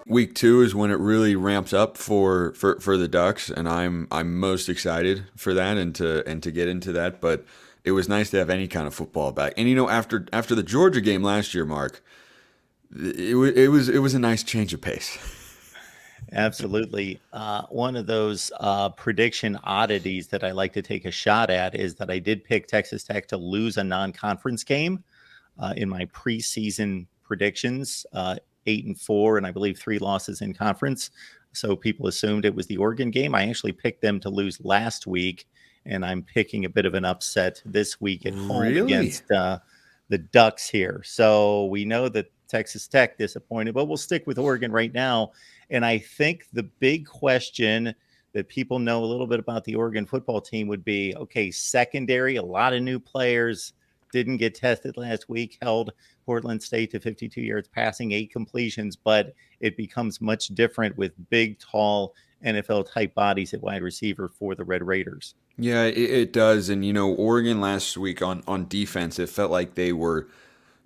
Week 2 is when it really ramps up for the Ducks, and I'm most excited for that and to get into that. But it was nice to have any kind of football back. And after the Georgia game last year, Mark, it was a nice change of pace. Absolutely. One of those prediction oddities that I like to take a shot at is that I did pick Texas Tech to lose a non-conference game in my preseason predictions, 8-4, and I believe 3 losses in conference. So people assumed it was the Oregon game. I actually picked them to lose last week, and I'm picking a bit of an upset this week at home Really? against the Ducks here. So we know that Texas Tech disappointed, but we'll stick with Oregon right now. And I think the big question that people know a little bit about the Oregon football team would be, okay, secondary, a lot of new players didn't get tested last week, held Portland State to 52 yards passing, 8 completions, but it becomes much different with big, tall NFL type bodies at wide receiver for the Red Raiders. Yeah, it does. And Oregon last week on defense, it felt like they were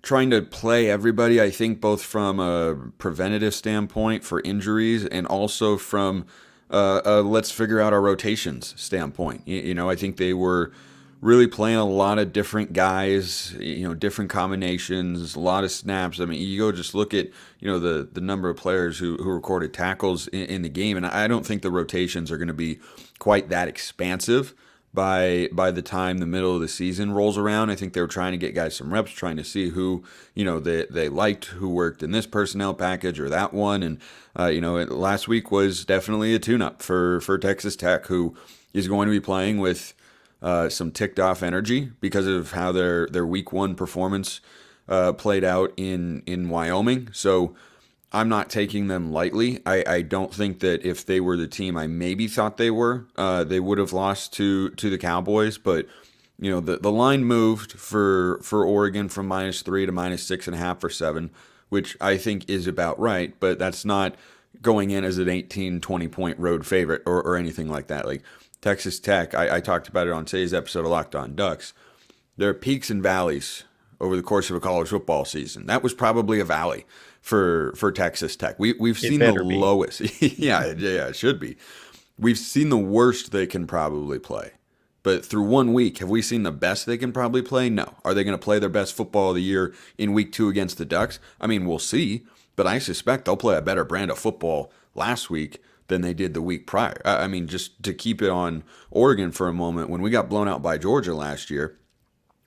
trying to play everybody. I think both from a preventative standpoint for injuries and also from let's figure out our rotations standpoint. I think they were really playing a lot of different guys, different combinations, a lot of snaps. I mean, you go just look at the number of players who recorded tackles in the game, and I don't think the rotations are going to be quite that expansive by the time the middle of the season rolls around. I think they were trying to get guys some reps, trying to see who they liked, who worked in this personnel package or that one. And last week was definitely a tune-up for Texas Tech, who is going to be playing with some ticked off energy because of how their week 1 performance played out in Wyoming. So I'm not taking them lightly. I don't think that if they were the team I maybe thought they were, they would have lost to the Cowboys. But the line moved for Oregon from -3 to -6.5 for 7, which I think is about right. But that's not going in as an 18, 20 point road favorite or anything like that. Like Texas Tech, I talked about it on today's episode of Locked On Ducks. There are peaks and valleys over the course of a college football season. That was probably a valley for Texas Tech. We've It seen the better be. lowest. Yeah, it should be. We've seen the worst they can probably play. But through 1 week, have we seen the best they can probably play? No. Are they going to play their best football of the year in week 2 against the Ducks? I mean, we'll see. But I suspect they'll play a better brand of football last week than they did the week prior. I mean, just to keep it on Oregon for a moment, when we got blown out by Georgia last year,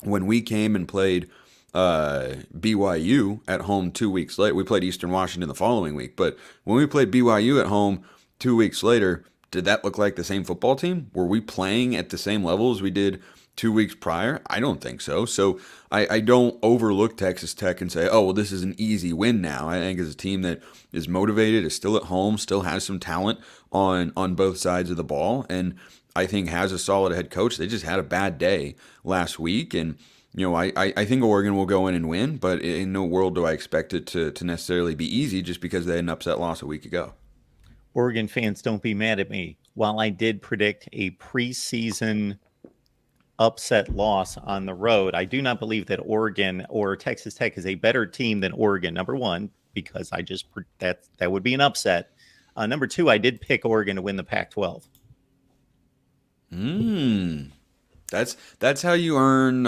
when we came and played BYU at home 2 weeks later, we played Eastern Washington the following week. But when we played BYU at home 2 weeks later, did that look like the same football team? Were we playing at the same level as we did 2 weeks prior? I don't think so. So I don't overlook Texas Tech and say, oh, well, this is an easy win now. I think it's a team that is motivated, is still at home, still has some talent on both sides of the ball, and I think has a solid head coach. They just had a bad day last week, and I think Oregon will go in and win, but in no world do I expect it to necessarily be easy just because they had an upset loss a week ago. Oregon fans, don't be mad at me. While I did predict a preseason upset loss on the road, I do not believe that Oregon or Texas Tech is a better team than Oregon. Number one, because that would be an upset. Number two, I did pick Oregon to win the Pac-12. Mm. That's how you earn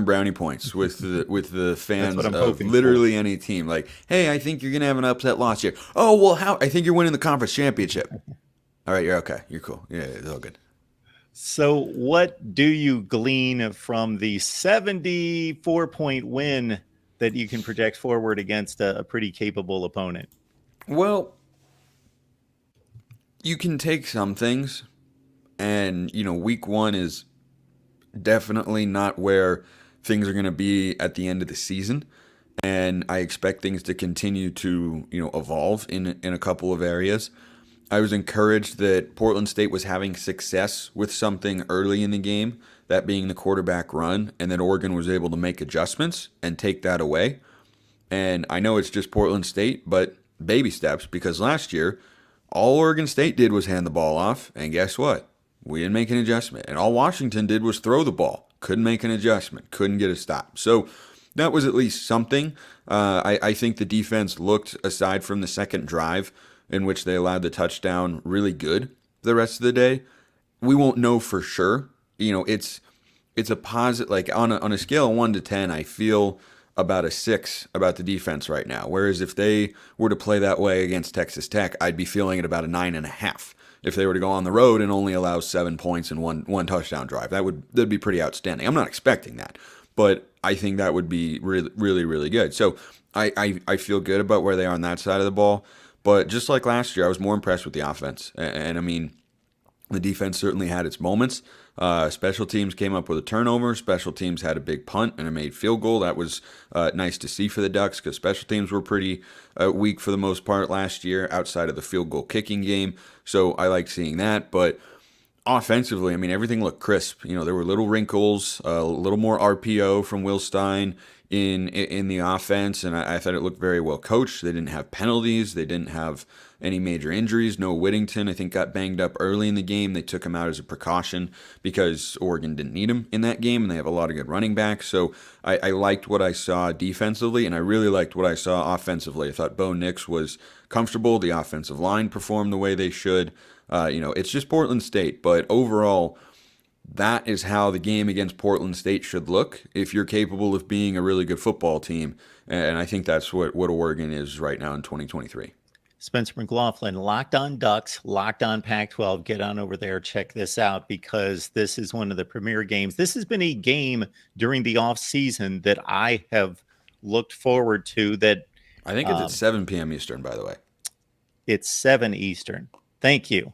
brownie points with the That's fans what I'm of hoping for. literally any team. Like, hey, I think you're gonna have an upset loss here. Oh well, how? I think you're winning the conference championship. All right, you're okay. You're cool. Yeah, it's all good. So, what do you glean from the 74-point win that you can project forward against a pretty capable opponent? Well, you can take some things, and week 1 is definitely not where things are gonna be at the end of the season. And I expect things to continue to evolve in a couple of areas. I was encouraged that Portland State was having success with something early in the game, that being the quarterback run, and that Oregon was able to make adjustments and take that away. And I know it's just Portland State, but baby steps, because last year all Oregon State did was hand the ball off, and guess what? We didn't make an adjustment. And all Washington did was throw the ball. Couldn't make an adjustment. Couldn't get a stop. So that was at least something. I think the defense looked, aside from the second drive in which they allowed the touchdown, really good the rest of the day. We won't know for sure. It's a positive, like on a scale of 1 to 10, I feel about a 6 about the defense right now. Whereas if they were to play that way against Texas Tech, I'd be feeling it about a 9.5. If they were to go on the road and only allow 7 points and one touchdown drive, that'd be pretty outstanding. I'm not expecting that, but I think that would be really really really good. So I feel good about where they are on that side of the ball. But just like last year, I was more impressed with the offense, and I mean the defense certainly had its moments. Special teams came up with a turnover. Special teams had a big punt and a made field goal. That was nice to see for the Ducks because special teams were pretty weak for the most part last year outside of the field goal kicking game. So I like seeing that. But offensively, I mean, everything looked crisp. There were little wrinkles, a little more RPO from Will Stein in the offense, and I thought it looked very well coached. They didn't have penalties. They didn't have any major injuries. Noah Whittington, I think, got banged up early in the game. They took him out as a precaution because Oregon didn't need him in that game, and they have a lot of good running backs. So I liked what I saw defensively, and I really liked what I saw offensively. I thought Bo Nix was comfortable. The offensive line performed the way they should. It's just Portland State, but overall, that is how the game against Portland State should look if you're capable of being a really good football team. And I think that's what Oregon is right now in 2023. Spencer McLaughlin, Locked On Ducks, Locked On Pac-12. Get on over there, check this out, because this is one of the premier games. This has been a game during the off season that I have looked forward to. That I think it's at 7 p.m. Eastern, by the way. It's 7 Eastern. Thank you.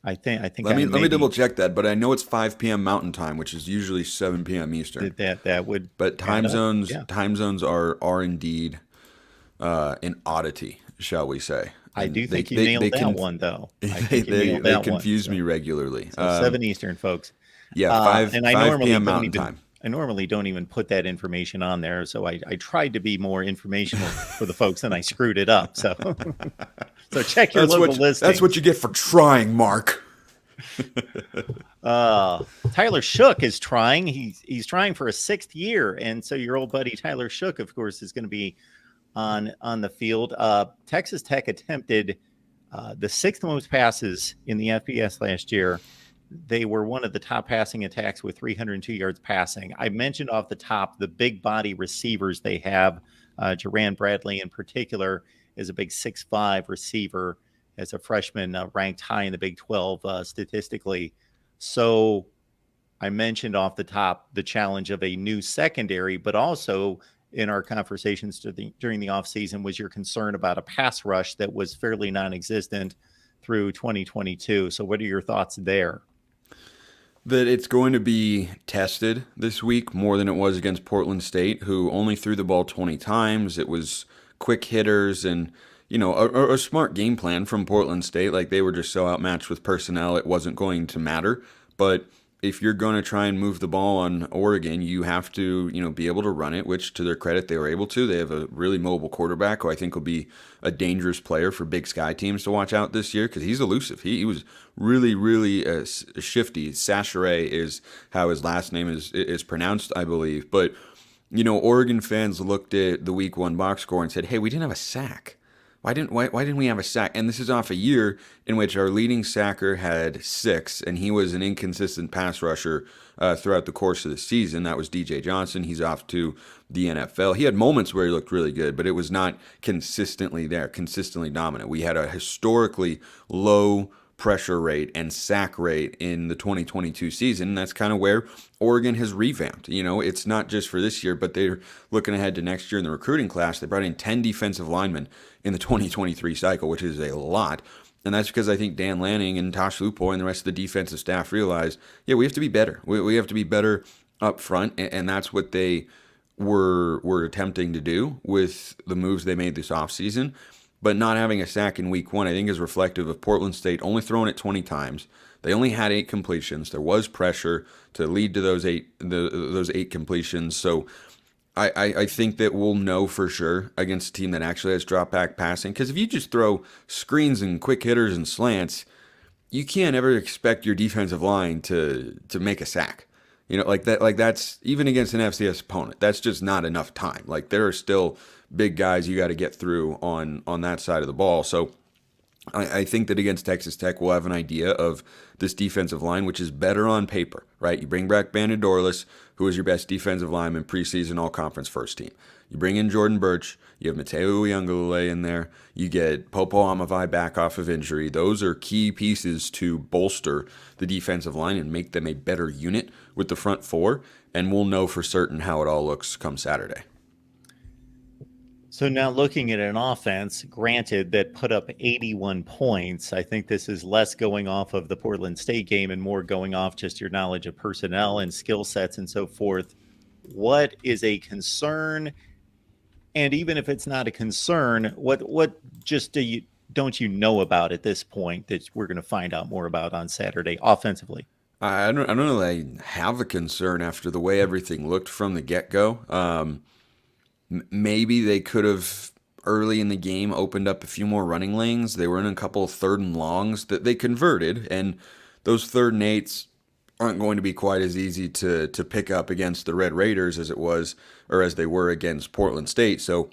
I think. Let me double check that, but I know it's 5 p.m. Mountain Time, which is usually 7 p.m. Eastern. That would. But time zones are indeed an oddity, shall we say? I do think you nailed that one, though. They confuse me regularly. So 7 Eastern, folks. Yeah, 5 p.m. Mountain Time. I normally don't even put that information on there, so I tried to be more informational for the folks, and I screwed it up. So, so check your local listing. That's what you get for trying, Mark. Tyler Shook is trying. He's trying for a 6th year, and so your old buddy Tyler Shook, of course, is going to be on the field. Texas Tech attempted the 6th most passes in the FBS last year. They were one of the top passing attacks with 302 yards passing. I mentioned off the top the big body receivers they have. Jaran Bradley in particular is a big 6'5" receiver as a freshman, ranked high in the Big 12 statistically. So I mentioned off the top the challenge of a new secondary, but also in our conversations during the offseason was your concern about a pass rush that was fairly non-existent through 2022. So what are your thoughts there? That it's going to be tested this week more than it was against Portland State, who only threw the ball 20 times. It was quick hitters and, a smart game plan from Portland State. Like, they were just so outmatched with personnel, it wasn't going to matter. But if you're going to try and move the ball on Oregon, you have to, be able to run it, which to their credit, they were able to. They have a really mobile quarterback who I think will be a dangerous player for Big Sky teams to watch out this year because he's elusive. He was really, really shifty. Sachere is how his last name is pronounced, I believe. But, Oregon fans looked at the week 1 box score and said, hey, we didn't have a sack. Why didn't we have a sack? And this is off a year in which our leading sacker had 6, and he was an inconsistent pass rusher throughout the course of the season. That was DJ Johnson. He's off to the NFL. He had moments where he looked really good, but it was not consistently there, consistently dominant. We had a historically low pressure rate and sack rate in the 2022 season. And that's kind of where Oregon has revamped. It's not just for this year, but they're looking ahead to next year in the recruiting class. They brought in 10 defensive linemen in the 2023 cycle, which is a lot. And that's because I think Dan Lanning and Tosh Lupoy and the rest of the defensive staff realized, we have to be better. We have to be better up front. And that's what they were attempting to do with the moves they made this offseason. But not having a sack in week 1, I think, is reflective of Portland State only throwing it 20 times. They only had 8 completions. There was pressure to lead to those eight completions. So I think that we'll know for sure against a team that actually has drop back passing. Because if you just throw screens and quick hitters and slants, you can't ever expect your defensive line to make a sack. Like that, like that's even against an FCS opponent. That's just not enough time. Like there are still big guys you got to get through on that side of the ball. So I think that against Texas Tech, we'll have an idea of this defensive line, which is better on paper, right? You bring back Bandon Dorless, who was your best defensive lineman preseason all conference first team. You bring in Jordan Birch. You have Mateo Uyunglele in there. You get Popo Amavai back off of injury. Those are key pieces to bolster the defensive line and make them a better unit with the front four. And we'll know for certain how it all looks come Saturday. So now looking at an offense, granted that put up 81 points, I think this is less going off of the Portland State game and more going off just your knowledge of personnel and skill sets and so forth. What is a concern? And even if it's not a concern, what just don't you know about at this point that we're going to find out more about on Saturday offensively? I don't know that I have a concern after the way everything looked from the get go. Maybe they could have early in the game opened up a few more running lanes. They were in a couple of third and longs that they converted, and those third and eights aren't going to be quite as easy to pick up against the Red Raiders as it was or as they were against Portland State. So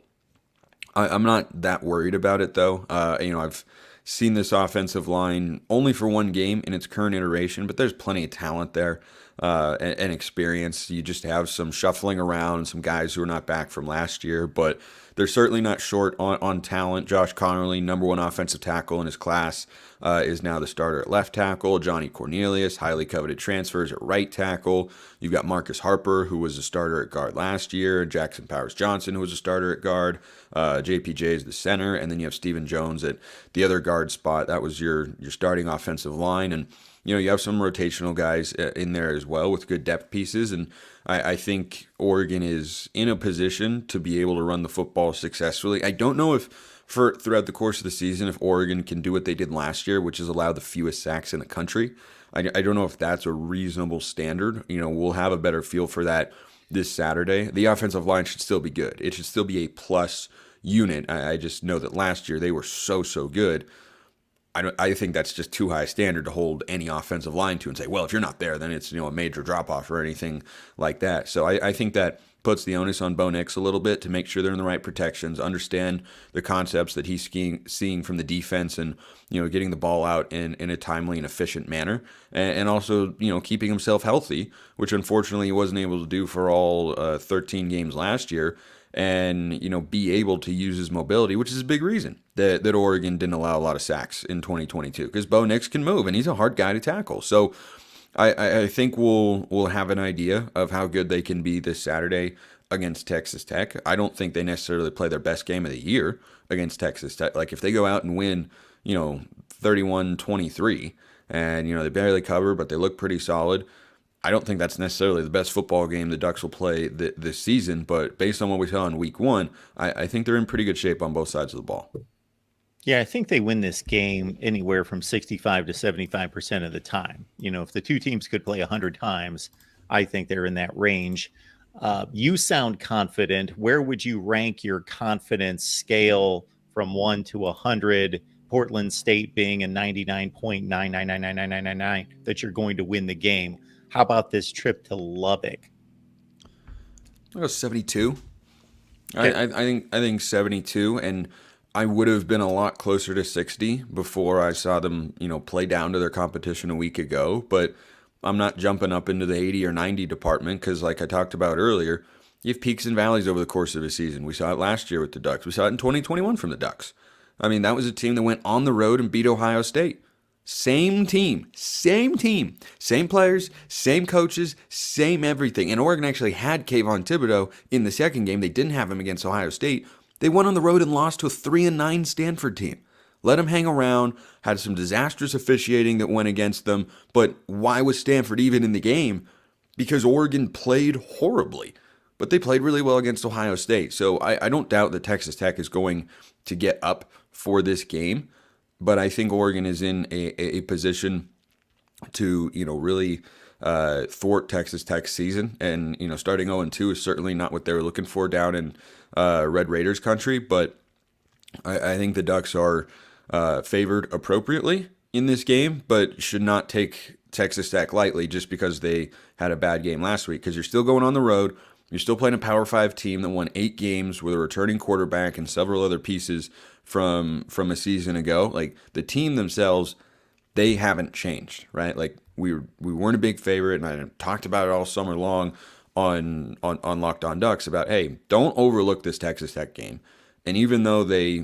I'm not that worried about it though. I've seen this offensive line only for one game in its current iteration, but there's plenty of talent there and experience. You just have some shuffling around, some guys who are not back from last year, but they're certainly not short on talent. Josh Connerly, number one offensive tackle in his class, is now the starter at left tackle. Johnny Cornelius, highly coveted transfers at right tackle. You've got Marcus Harper, who was a starter at guard last year. Jackson Powers Johnson, who was a starter at guard. JPJ is the center, and then you have Stephen Jones at the other guard spot. That was your starting offensive line, and you have some rotational guys in there as well with good depth pieces, and I think Oregon is in a position to be able to run the football successfully. I don't know if throughout the course of the season, if Oregon can do what they did last year, which is allow the fewest sacks in the country. I don't know if that's a reasonable standard. We'll have a better feel for that this Saturday. The offensive line should still be good. It should still be a plus unit. I just know that last year they were so good. I think that's just too high a standard to hold any offensive line to and say, well, if you're not there, then it's a major drop off or anything like that. So I think that puts the onus on Bo Nix a little bit to make sure they're in the right protections, understand the concepts that he's seeing from the defense, and getting the ball out in a timely and efficient manner, and also keeping himself healthy, which unfortunately he wasn't able to do for all 13 games last year. And be able to use his mobility, which is a big reason that Oregon didn't allow a lot of sacks in 2022, because Bo Nix can move and he's a hard guy to tackle. So I think we'll have an idea of how good they can be this Saturday against Texas Tech. I don't think they necessarily play their best game of the year against Texas Tech. Like if they go out and win 31-23 and they barely cover but they look pretty solid, I don't think that's necessarily the best football game the Ducks will play this season, but based on what we saw in week one, I think they're in pretty good shape on both sides of the ball. Yeah, I think they win this game anywhere from 65 to 75% of the time. If the two teams could play 100 times, I think they're in that range. You sound confident. Where would you rank your confidence scale from 1 to 100? Portland State being a 99.9999999 that you're going to win the game. How about this trip to Lubbock? I'll go 72. Okay. I think 72, and I would have been a lot closer to 60 before I saw them, play down to their competition a week ago. But I'm not jumping up into the 80 or 90 department because, like I talked about earlier, you have peaks and valleys over the course of a season. We saw it last year with the Ducks. We saw it in 2021 from the Ducks. I mean, that was a team that went on the road and beat Ohio State. Same team, same players, same coaches, same everything. And Oregon actually had Kayvon Thibodeau in the second game. They didn't have him against Ohio State. They went on the road and lost to a 3-9 Stanford team. Let him hang around, had some disastrous officiating that went against them. But why was Stanford even in the game? Because Oregon played horribly. But they played really well against Ohio State. So I don't doubt that Texas Tech is going to get up for this game. But I think Oregon is in a position to, really thwart Texas Tech's season. And, starting 0-2 is certainly not what they were looking for down in Red Raiders country. But I think the Ducks are favored appropriately in this game, but should not take Texas Tech lightly just because they had a bad game last week, because you're still going on the road. You're still playing a Power 5 team that won 8 games with a returning quarterback and several other pieces from a season ago. Like, the team themselves, they haven't changed, right? Like, we weren't a big favorite, and I talked about it all summer long on Locked On Ducks about, hey, don't overlook this Texas Tech game. And even though they,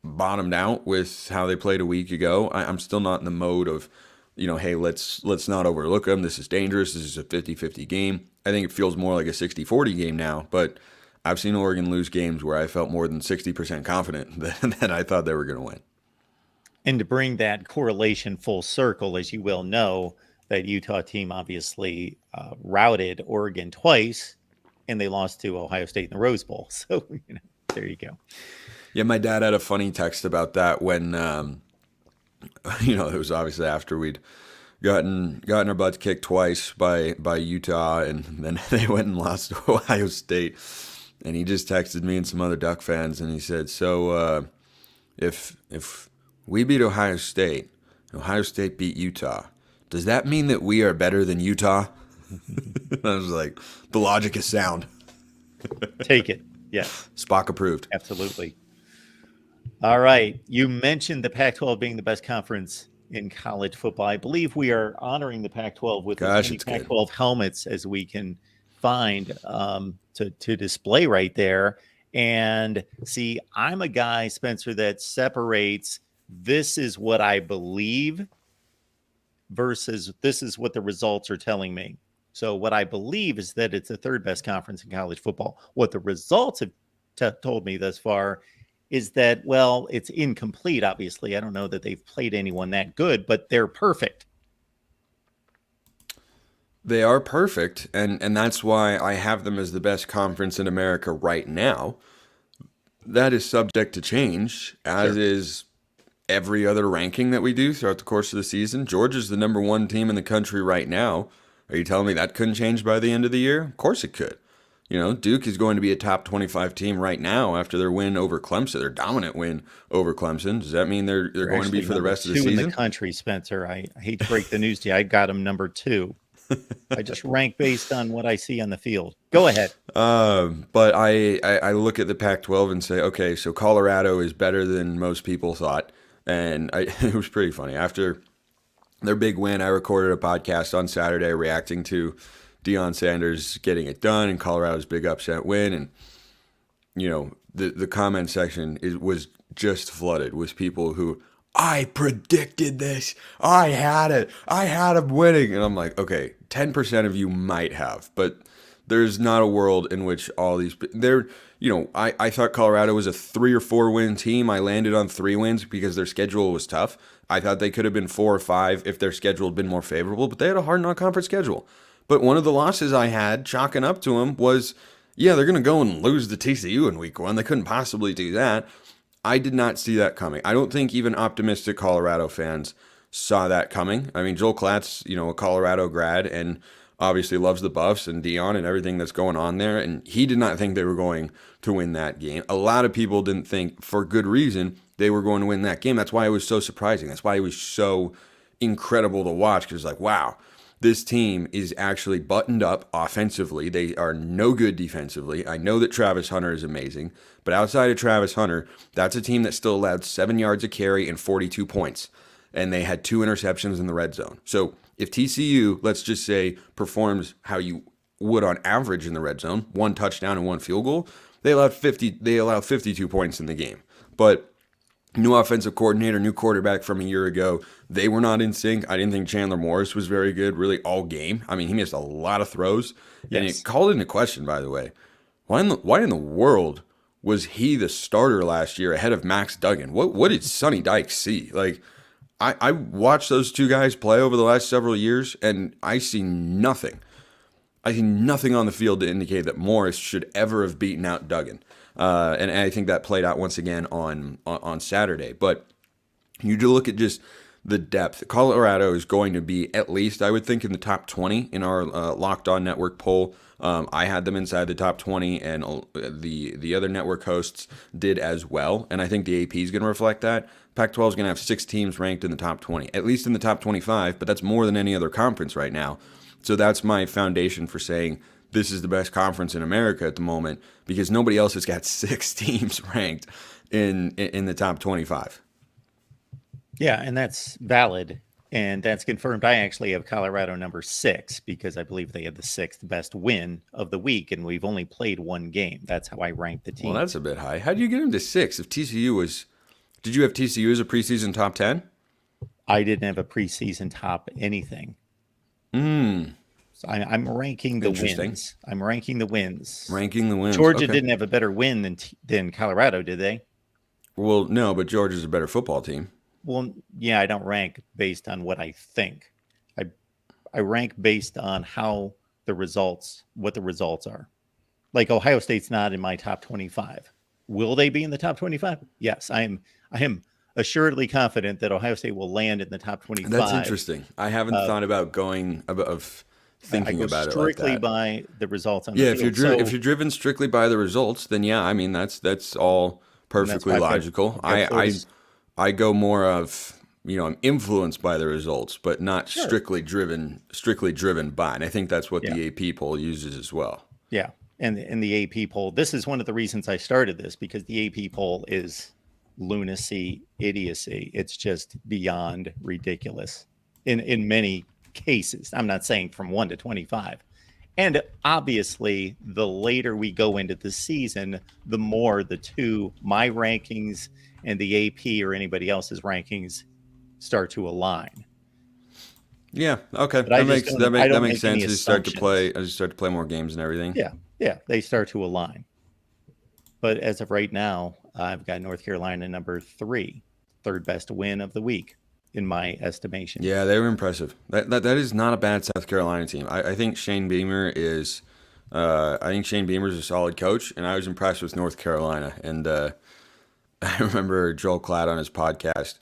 bottomed out with how they played a week ago, I'm still not in the mode of, hey, let's not overlook them. This is dangerous. This is a 50-50 game. I think it feels more like a 60-40 game now, but I've seen Oregon lose games where I felt more than 60% confident that I thought they were going to win. And to bring that correlation full circle, as you well know, that Utah team obviously routed Oregon twice, and they lost to Ohio State in the Rose Bowl. So, there you go. Yeah, my dad had a funny text about that when, it was obviously after we'd gotten our butts kicked twice by Utah, and then they went and lost to Ohio State. And he just texted me and some other Duck fans, and he said, "So, if we beat Ohio State beat Utah, does that mean that we are better than Utah?" I was like, the logic is sound. Take it. Yes. Spock approved. Absolutely. All right. You mentioned the Pac-12 being the best conference in college football. I believe we are honoring the Pac-12 with as many Pac-12 helmets as we can find to display right there. And see, I'm a guy, Spencer, that separates this is what I believe versus this is what the results are telling me. So what I believe is that it's the third best conference in college football. What the results have told me thus far is that, well, it's incomplete, obviously. I don't know that they've played anyone that good, but they're perfect. They are perfect, and that's why I have them as the best conference in America right now. That is subject to change, as is every other ranking that we do throughout the course of the season. Georgia's the number 1 team in the country right now. Are you telling me that couldn't change by the end of the year? Of course it could. Duke is going to be a top 25 team right now after their win over Clemson, their dominant win over Clemson. Does that mean they're going to be for the rest of the season? In the country, Spencer. I hate to break the news to you. I got them number 2. I just rank based on what I see on the field. Go ahead. But I look at the Pac-12 and say, okay, so Colorado is better than most people thought. And it was pretty funny. After their big win, I recorded a podcast on Saturday reacting to Deion Sanders getting it done and Colorado's big upset win. And, the comment section was just flooded with people who, I predicted this. I had it. I had him winning. And I'm like, okay, 10% of you might have, but there's not a world in which all these, I thought Colorado was a 3 or 4 win team. I landed on 3 wins because their schedule was tough. I thought they could have been 4 or 5 if their schedule had been more favorable, but they had a hard non-conference schedule. But one of the losses I had chalking up to them was, they're going to go and lose to TCU in week 1. They couldn't possibly do that. I did not see that coming. I don't think even optimistic Colorado fans saw that coming. I mean, Joel Klatt's, a Colorado grad and obviously loves the Buffs and Deion and everything that's going on there. And he did not think they were going to win that game. A lot of people didn't think, for good reason, they were going to win that game. That's why it was so surprising. That's why it was so incredible to watch, because it's like, wow, this team is actually buttoned up offensively. They are no good defensively. I know that Travis Hunter is amazing, but outside of Travis Hunter, that's a team that still allowed 7 yards a carry and 42 points. And they had 2 interceptions in the red zone. So if TCU, let's just say, performs how you would on average in the red zone, 1 touchdown and 1 field goal, they allowed 52 points in the game. But new offensive coordinator, new quarterback from a year ago, they were not in sync. I didn't think Chandler Morris was very good really all game. I mean, he missed a lot of throws. Yes. And it called into question, by the way, why in the world was he the starter last year ahead of Max Duggan? What did Sonny Dykes see? Like, I watched those 2 guys play over the last several years, and I see nothing. I see nothing on the field to indicate that Morris should ever have beaten out Duggan. And I think that played out once again on Saturday. But you do look at just the depth. Colorado is going to be at least, I would think, in the top 20 in our Locked On Network poll. I had them inside the top 20, and the other network hosts did as well. And I think the AP is going to reflect that. Pac-12 is going to have 6 teams ranked in the top 20, at least in the top 25, but that's more than any other conference right now. So that's my foundation for saying this is the best conference in America at the moment, because nobody else has got 6 teams ranked in the top 25. Yeah, and that's valid. And that's confirmed. I actually have Colorado number 6 because I believe they had the 6th best win of the week, and we've only played 1 game. That's how I rank the team. Well, that's a bit high. How do you get them to 6 if TCU was... Did you have TCU as a preseason top 10? I didn't have a preseason top anything. So I'm ranking the wins. I'm ranking the wins. Ranking the wins. Georgia didn't have a better win than Colorado, did they? Well, no, but Georgia's a better football team. Well, yeah, I don't rank based on what I think. I rank based on what the results are. Like Ohio State's not in my top 25. Will they be in the top 25? Yes, I am assuredly confident that Ohio State will land in the top 25. That's interesting. I haven't thought about thinking about it strictly by the results on the field. If you're driven strictly by the results, then yeah, I mean that's all perfectly logical. I go more of, I'm influenced by the results, but not strictly driven by. And I think that's what the AP poll uses as well. Yeah. And the AP poll, this is one of the reasons I started this, because the AP poll is lunacy, idiocy. It's just beyond ridiculous in many cases. I'm not saying from 1 to 25. And obviously, the later we go into the season, the more my rankings and the AP or anybody else's rankings start to align. Yeah. Okay. That makes sense. As you start to play more games and everything. Yeah. They start to align. But as of right now, I've got North Carolina number 3, third best win of the week, in my estimation. Yeah, they were impressive. That is not a bad South Carolina team. I think Shane Beamer is a solid coach, and I was impressed with North Carolina. And I remember Joel Klatt on his podcast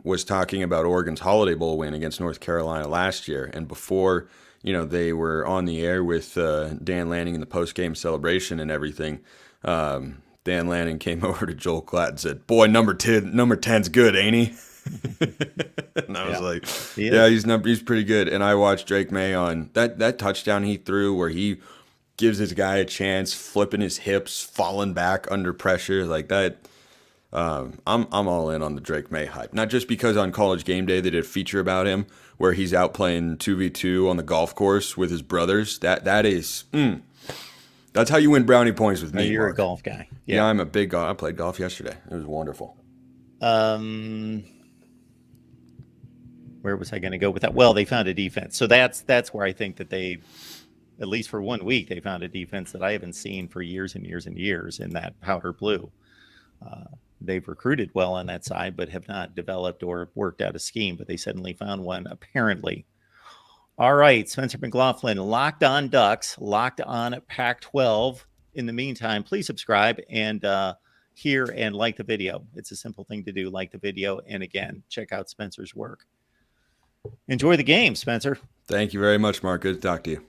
was talking about Oregon's Holiday Bowl win against North Carolina last year, and before they were on the air with Dan Lanning in the post-game celebration and everything. Dan Lanning came over to Joel Klatt and said, "Boy, number 10's good, ain't he?" And I was like, he's pretty good. And I watched Drake May on that touchdown he threw where he gives his guy a chance, flipping his hips, falling back under pressure like that. I'm all in on the Drake May hype. Not just because on College Game Day they did a feature about him where he's out playing 2v2 on the golf course with his brothers. That is that's how you win brownie points with me. You're Mark. A golf guy. Yeah, I'm a big golf. I played golf yesterday. It was wonderful. Where was I going to go with that? Well, they found a defense. So that's where I think that they, at least for 1 week, they found a defense that I haven't seen for years and years and years in that powder blue. They've recruited well on that side, but have not developed or worked out a scheme. But they suddenly found one, apparently. All right, Spencer McLaughlin, Locked On Ducks, Locked On Pac-12. In the meantime, please subscribe and hear and like the video. It's a simple thing to do. Like the video. And again, check out Spencer's work. Enjoy the game, Spencer. Thank you very much, Mark. Good to talk to you.